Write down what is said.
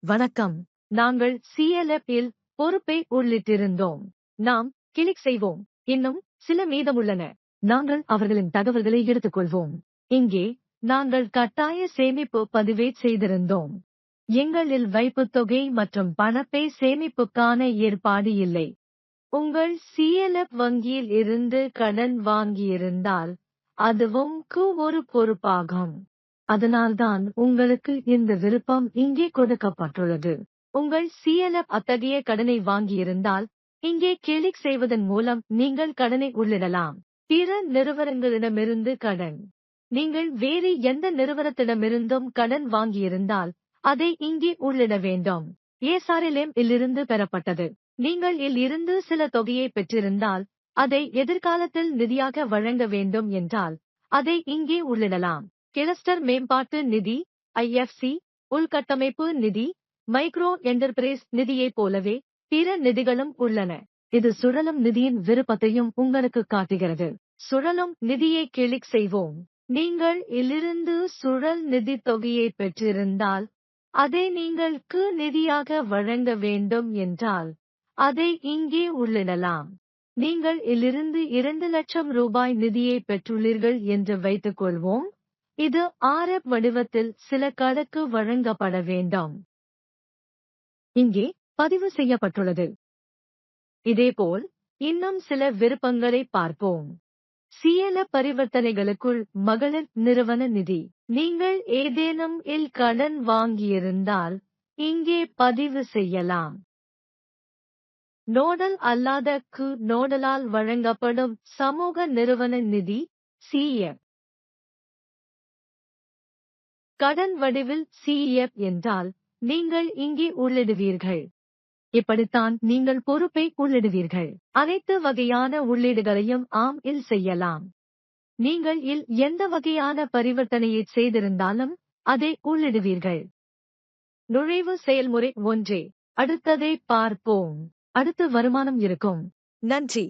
வணக்கம். நாங்கள் CLF இல் பொறுப்பை உள்ளிட்டிருந்தோம். நாம் கிளிக் செய்வோம். இன்னும் சில மீதமுள்ளன. நாங்கள் அவர்களின் தகவல்களை எடுத்துக்கொள்வோம். இங்கே நாங்கள் கட்டாய சேமிப்பு பதிவேட் செய்திருந்தோம். எங்களில் வைப்புத் தொகை மற்றும் பணப்பை சேமிப்புக்கான ஏற்பாடு இல்லை. உங்கள் CLF வங்கியில் இருந்து கடன் வாங்கியிருந்தால் அதுவும் ஒரு பொறுப்பாகும். அதனால்தான் உங்களுக்கு இந்த விருப்பம் இங்கே கொடுக்கப்பட்டுள்ளது. உங்கள் CLF அத்தகைய கடனை வாங்கியிருந்தால் இங்கே கிளிக் செய்வதன் மூலம் நீங்கள் கடனை உள்ளிடலாம். பிற நிறுவனங்களிடமிருந்து கடன். நீங்கள் வேறு எந்த நிறுவனத்திடமிருந்தும் கடன் வாங்கியிருந்தால் அதை இங்கே உள்ளிட வேண்டும். SRLM இலிருந்து பெறப்பட்டது. நீங்கள் இருந்து சில தொகையை பெற்றிருந்தால் அதை எதிர்காலத்தில் நிதியாக வழங்க வேண்டும் என்றால் அதை இங்கே உள்ளிடலாம். கிளஸ்டர் மேம்பாட்டு நிதி, IFC, உள்கட்டமைப்பு நிதி, மைக்ரோ என்டர்பிரைஸ் நிதியைப் போலவே பிற நிதிகளும் உள்ளன. இது சுழலும் நிதியின் விருப்பத்தையும் உங்களுக்கு காட்டுகிறது. சுழலும் நிதியை கிளிக் செய்வோம். நீங்கள் இலிருந்து சுழல் நிதி தொகையை பெற்றிருந்தால் அதை நீங்களுக்கு நிதியாக வழங்க வேண்டும் என்றால் அதை இங்கே உள்ளிடலாம். நீங்கள் இலிருந்து 2 லட்சம் ரூபாய் நிதியை பெற்றுள்ளீர்கள் என்று வைத்துக்கொள்வோம். இது RF வடிவத்தில் சில கணக்கு வழங்கப்பட வேண்டும். இங்கே பதிவு செய்யப்பட்டுள்ளது. இதேபோல் இன்னும் சில விருப்பங்களை பார்ப்போம். CLF பரிவர்த்தனைகளுக்குள் மகளிர் நிறுவன நிதி. நீங்கள் ஏதேனும் கடன் வாங்கியிருந்தால் இங்கே பதிவு செய்யலாம். நோடல் அல்லாத நோடலால் வழங்கப்படும் சமூக நிறுவன நிதி CF. கடன் வடிவில் CF என்றால் நீங்கள் இங்கே உள்ளிடுவீர்கள். இப்படித்தான் நீங்கள் பொறுப்பை உள்ளிடுவீர்கள். அனைத்து வகையான உள்ளீடுகளையும் ஆம் இல் செய்யலாம். நீங்கள் எந்த வகையான பரிவர்த்தனையை செய்திருந்தாலும் அதை உள்ளிடுவீர்கள். நுழைவு செயல்முறை 1. அடுத்ததை பார்ப்போம். அடுத்து வருமானம் இருக்கும். நன்றி.